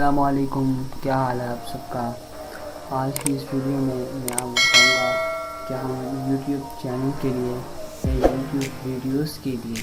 अस्सलामुअलैकुम, क्या हाल है आप सबका। आज की इस वीडियो में मैं आपको बताऊँगा कि हम यूट्यूब चैनल के लिए या यूट्यूब वीडियोस के लिए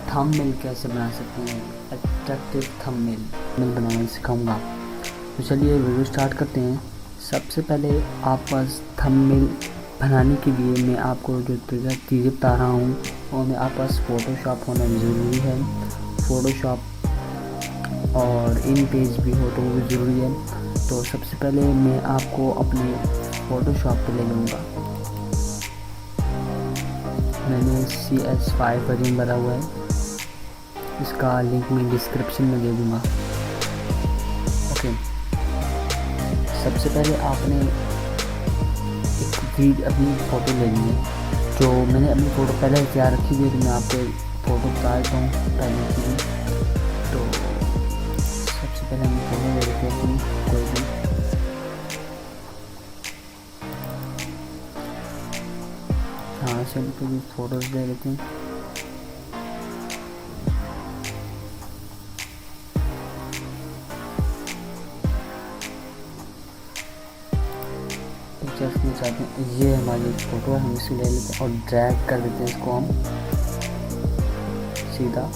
थंबनेल कैसे बना सकते हैं। अट्रैक्टिव थंबनेल बनाना सिखाऊंगा। तो चलिए वीडियो स्टार्ट करते हैं। सबसे पहले आप पास थंबनेल बनाने के लिए मैं आपको जो चीज़ें बता रहा हूँ उनमें आप पास फ़ोटोशॉप होना ज़रूरी है। फ़ोटोशॉप और इन पेज भी हो तो वो भी ज़रूरी है। तो सबसे पहले मैं आपको अपने फ़ोटोशॉप पे ले लूँगा। मैंने CS5 वर्जन भरा हुआ है, इसका लिंक मैं डिस्क्रिप्शन में दे दूँगा। ओके, सबसे पहले आपने एक अपनी फ़ोटो लेनी है। जो मैंने अपनी फ़ोटो पहले तैयार रखी हुई है, तो मैं आपको फ़ोटो बता देता हूँ पहले की। तो सबसे पहले हम फ़ोटो ले लेते हैं अपनी कोई भी। हाँ, चलिए कोई फ़ोटोज़ ले लेते हैं। पिक्चर्स में चाहते हैं, ये हमारी फ़ोटो है, हम इसे ले लेते हैं और ड्रैग कर देते हैं इसको हम सीधा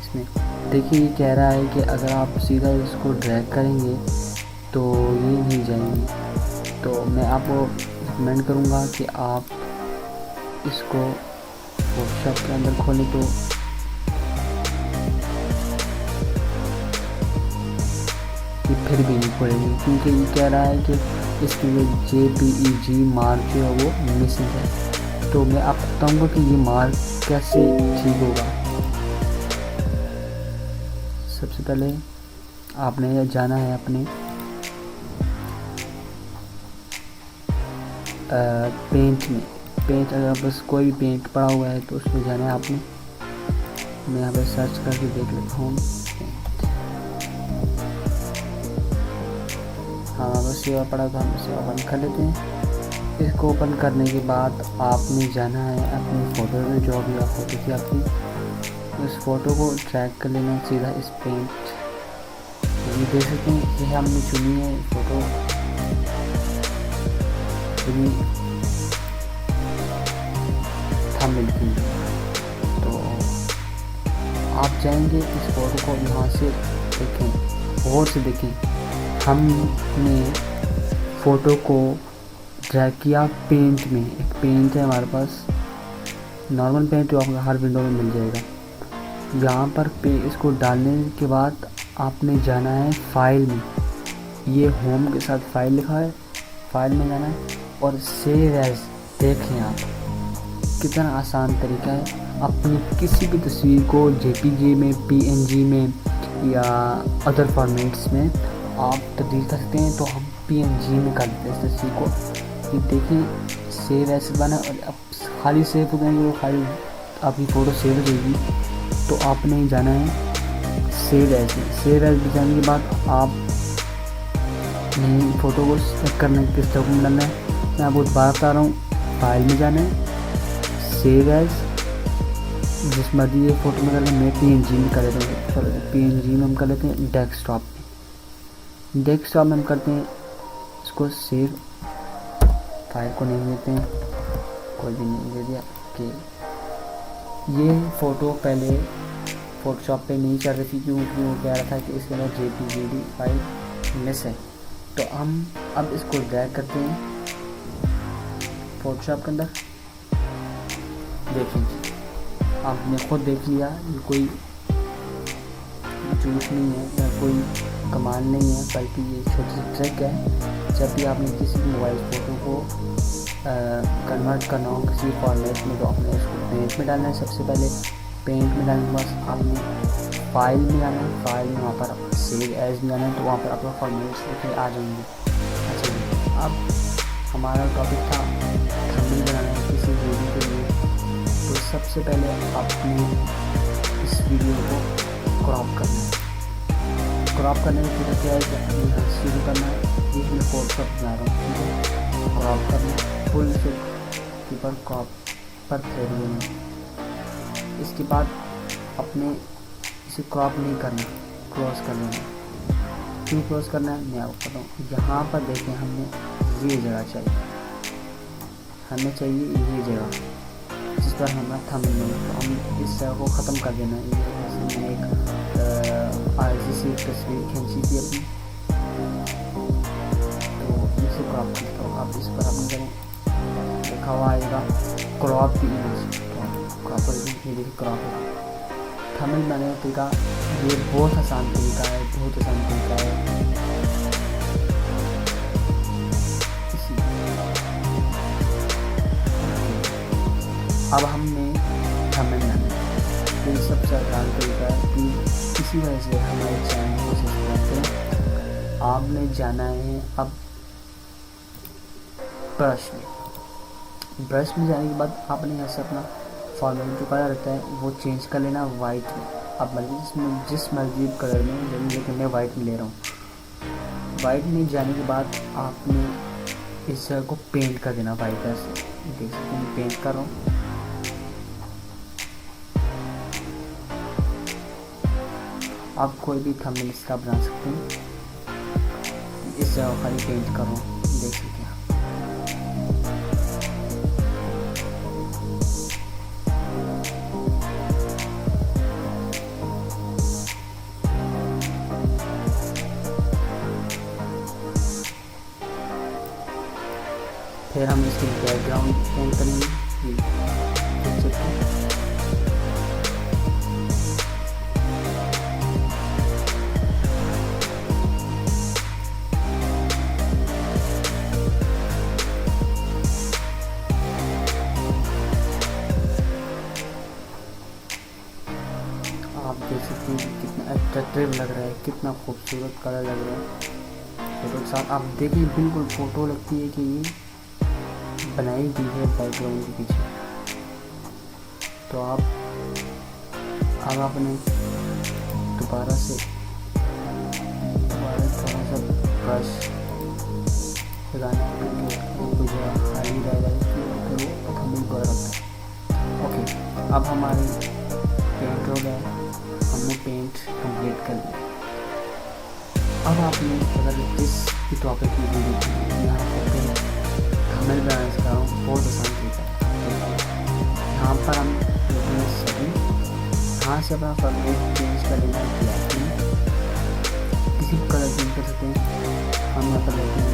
इसमें। देखिए ये कह रहा है कि अगर आप सीधा इसको ड्रैग करेंगे तो ये नहीं जाएंगे। तो मैं आपको रिकमेंड करूँगा कि आप इसको फोटोशॉप के अंदर खोलें तो ये फिर भी नहीं खोलेंगे, क्योंकि ये कह रहा है कि इसके लिए JPEG मार्क जो है वो मिसिंग है। तो मैं आपको बताऊँगा कि ये मार्क कैसे ठीक होगा। सबसे पहले आपने जाना है अपने पेंट में। पेंट अगर बस कोई भी पेंट पड़ा हुआ है तो उसमें जाना है आपने। मैं यहाँ पे सर्च करके देख लेता हूँ। हाँ, बस ये पड़ा था, हम इसे ओपन कर लेते हैं। इसको ओपन करने के बाद आपने जाना है अपनी फ़ोटो में, जो भी आप फ़ोटो थी आपकी, उस फ़ोटो को ट्रैक कर लेना सीधा इस पेंट। ये देख सकते हैं कि हमने चुनी है फ़ोटो थंबनेल की। तो आप जाएंगे इस फ़ोटो को यहाँ से देखें, गौर से देखें। हमने फ़ोटो को ड्रैग किया पेंट में। एक पेंट है हमारे पास, नॉर्मल पेंट जो आपको हर विंडो में मिल जाएगा। यहाँ पर इसको डालने के बाद आपने जाना है फाइल में। ये होम के साथ फाइल लिखा है, फाइल में जाना है और सेव एज। देखें आप कितना आसान तरीका है। अपनी किसी भी तस्वीर को JPG में, PNG में या अदर फॉर्मेट्स में आप तब्दील कर सकते हैं। तो हम PNG में कर देते हैं इस तस्वीर को। ये देखें सेव एज बना, और अब खाली सेव हो जाएंगे, वो फाइल आपकी फ़ोटो सेव हो जाएगी। तो आपने जाना है सेव एज में। सेव एज जाने के बाद आप फ़ोटो को सेलेक्ट करने के स्टेप में डालना है। मैं आपको दोबारा बता रहा हूँ, फाइल में जाना है, सेव एज, जिस मर्जी ये फ़ोटो में करना है। मैं PNG में कर लेता हूँ। चलो PNG में हम कर लेते हैं। डेस्कटॉप में हम करते हैं इसको सेव। फाइल को नेम देते हैं, कोई भी नेम दे दिया कि ये फ़ोटो पहले फोटोशॉप पे नहीं चल रही थी, क्योंकि वो कह रहा था कि इसके अंदर JPG फाइल मिस है। तो हम अब इसको ड्रैग करते हैं फोटोशॉप के अंदर। देखिए आपने खुद देख लिया, ये कोई झूठ नहीं है या कोई कमाल नहीं है, बल्कि ये छोटी सी ट्रिक है। जब भी आपने किसी भी मोबाइल फ़ोटो को कन्वर्ट करना हो किसी फॉर्मेट में, तो आपने इसको पेंट में डालना है। सबसे पहले पेंट में डालने के बाद आपने फाइल में जाना है। फाइल में वहाँ पर सेव एज में जाना है, तो वहाँ पर आपका फॉर्मेट्स लिखे आ जाएंगे। अच्छा जी, अब हमारा टॉपिक था थंबनेल बनाना है किसी वीडियो के लिए। तो सबसे पहले आपने इस वीडियो को क्रॉप करना है। क्रॉप करने का तरीका क्या है कि यहाँ शुरू करना है। ये मैं फोटोशॉप बना रहा हूँ, ठीक है। क्रॉप करना है, फुल से ऊपर क्रॉप पर थ्रेड देना। इसके बाद अपने इसे क्रॉप नहीं करना, क्रॉस कर लेना। क्यों क्लोज करना है मैं आपको बताऊँ। यहाँ पर देखें हमें ये जगह चाहिए, हमें चाहिए ये जगह जिस पर हमारा थंबनेल है। तो हम इस जगह को ख़त्म कर देना है। ये जैसे मैंने एक आरजी से एक तस्वीर खींची थी अपनी, तो इसे क्रॉप करता हूँ। आप इस पर अपने करें, लिखा हुआ आएगा क्रॉप द इमेज, तो क्रॉप कर दें। ये देखिए क्रॉप है। थंबनेल बनाने का तरीका ये बहुत आसान तरीका है, बहुत आसान तरीका है। अब हमने थंबनेल बनाना है, तो ये सबसे आसान तरीका है कि इसी वजह से हमारे चैनल को सब्सक्राइब करें। आपने जाना है अब ब्रश में जाने के बाद आपने यहाँ से अपना फॉर्मेट जो कलर रहता है वो चेंज कर लेना वाइट में। अब मर्जी जिस मर्जी कलर में, लेकिन मैं वाइट में ले रहा हूँ। वाइट में जाने के बाद आपने इस जगह को पेंट कर देना वाइट कलर से। देख सकते हैं पेंट कर रहा हूँ। आप कोई भी थंबनेल इसका बना सकते हैं। इस जगह खाली पेंट कर रहा हूँ, देख सकते हैं। फिर हम इसके बैकग्राउंड पेंट करेंगे। आप देख सकते हैं कितना अट्रैक्टिव लग रहा है, कितना खूबसूरत कलर लग रहा है फोटो के साथ। आप देखिए बिल्कुल फ़ोटो लगती है कि ये बनाई गई है बैकग्राउंड के पीछे। तो आप अब आपने दोबारा थोड़ा सा ब्रश लगाने के लिए कुछ हाई रहेगा तो थंबनेल को रखता है। ओके, अब हमारे पेंट हो गया, हमने पेंट कंप्लीट कर लिया। अब आपने अगर जिस भी टॉपिक की वीडियो यहाँ पर थंबनेल बनाना सिखा रहा हूँ, बहुत आसान तरीका है। यहाँ पर हम सभी यहाँ से अपना फॉर्मेट चेंज कर लेना है। किसी भी कलर चेंज कर सकते हैं। हम यहाँ पर लेते हैं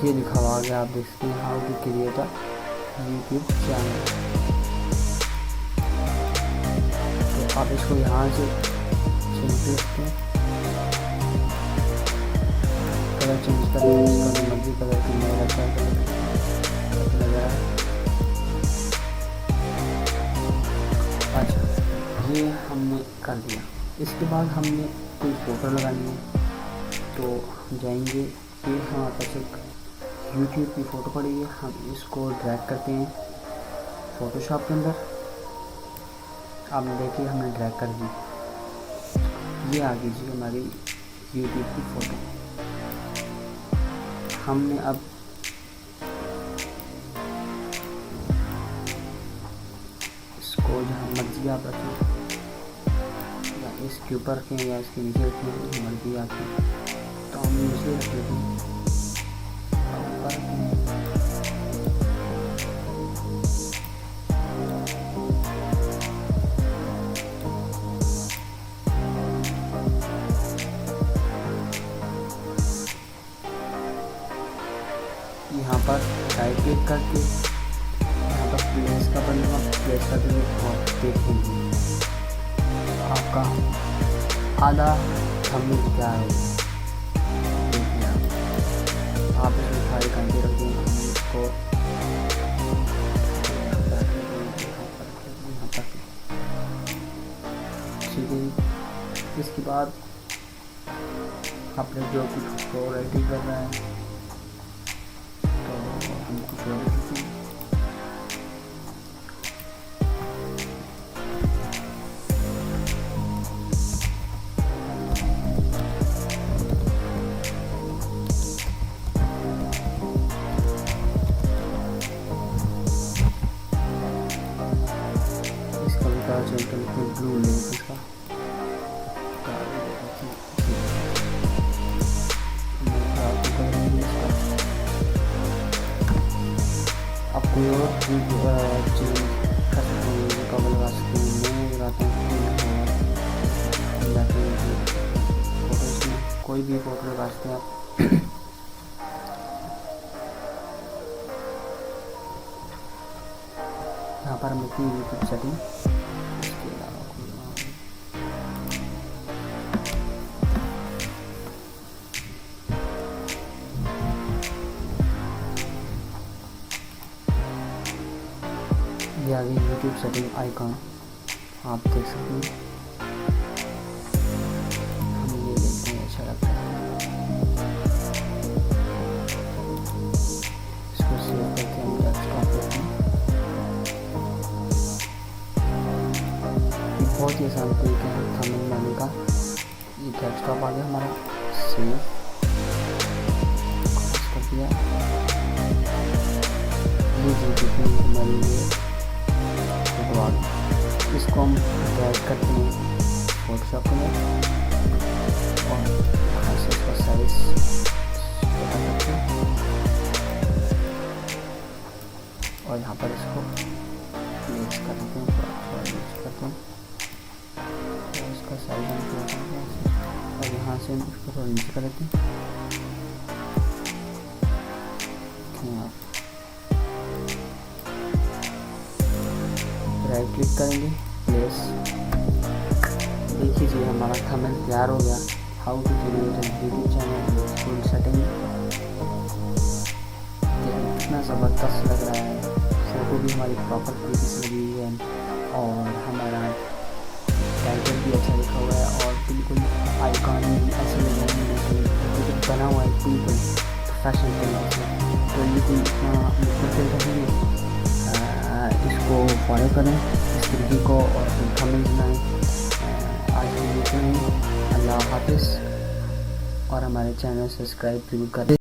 ये लिखा हुआ आ गया, आप देख सकते हैं how to create a YouTube channel. तो आप इसको यहाँ से चेंज कर सकते हैं, कलर चेंज कर सकते हैं, मर्जी कलर की मैं रखा है। अच्छा, ये हमने कर दिया। इसके बाद हमने कोई फोटो लगानी है, तो हम जाएंगे, ये हमारे पास एक यूट्यूब की फ़ोटो पड़ी है। हम इसको ड्रैग करते हैं फ़ोटोशॉप के अंदर। अब देखिए हमने ड्रैग कर दी, ये आ गई जी हमारी यूट्यूब की फ़ोटो। हमने अब इसको जहाँ मर्जी आप रखें, या इसके ऊपर रखें या इसके नीचे रखें, मर्जी आपकी। तो हम नीचे रख लेते हैं। यहाँ पर राइट क्लिक करके यहाँ पर प्लेस का बनेगा, प्लेस कर देंगे और देखेंगे आपका आधा थंबनेल क्या है। देखिए आप इसमें सारे घंटे रख देंगे। हम इसको ठीक है। इसके बाद आपने जो कुछ उसको रेडी करना है, तो हम कुछ और लिखते हैं। सर्च करके लिखिए ब्लू लेक इसका, आप कोई और चीज़ कवर लगा सकते हैं। मैं लगाता हूँ फोटोज़ में कोई भी फोटो लगा सकते हैं आप। यहाँ पर हम लिखते हैं यूट्यूब सेटिंग, इसके अलावा ये आ गई यूट्यूब सेटिंग आइकॉन, आप देख सकते हैं। हम ये देखते हैं, अच्छा लगता है, इसको सेव करके हम डेस्कटॉप पे हैं। बहुत ही आसान तरीका है थंबनेल बनाने का। ये डेस्कटॉप आ गया हमारा, सेव कर दिया। ये देखिए हमारी ये फोटो आ गई। इसको हम ड्रैग करते हैं फोटोशॉप में और यहाँ से इसका साइज छोटा करते हैं और यहाँ पर इसको मिक्स कर देते हैं, थोड़ा मिक्स करते हैं और इसका साइज हम थोड़ा करते हैं और यहाँ से हम इसको थोड़ा नीचे कर देते हैं। राइट क्लिक करेंगे, प्लेस, देखिए जी हमारा थंबनेल तैयार हो गया। How to create YouTube channel full setting. कितना ज़बरदस्त लग रहा है, फोटो भी हमारी प्रॉपर तरीके से लगी हुई है और हमारा टाइटल भी अच्छा लिखा हुआ है और बिल्कुल आइकॉन भी ऐसे लग रहा है बिल्कुल बना हुआ है बिल्कुल प्रोफेशनल तरीके से। तो ये कोई इतना मुश्किल नहीं है, इसको फॉलो करें इस तरीके को और फिर थंबनेल बनाएं। आज हम देखते हैं, अल्लाह हाफिज़ और हमारे चैनल सब्सक्राइब जरूर करें।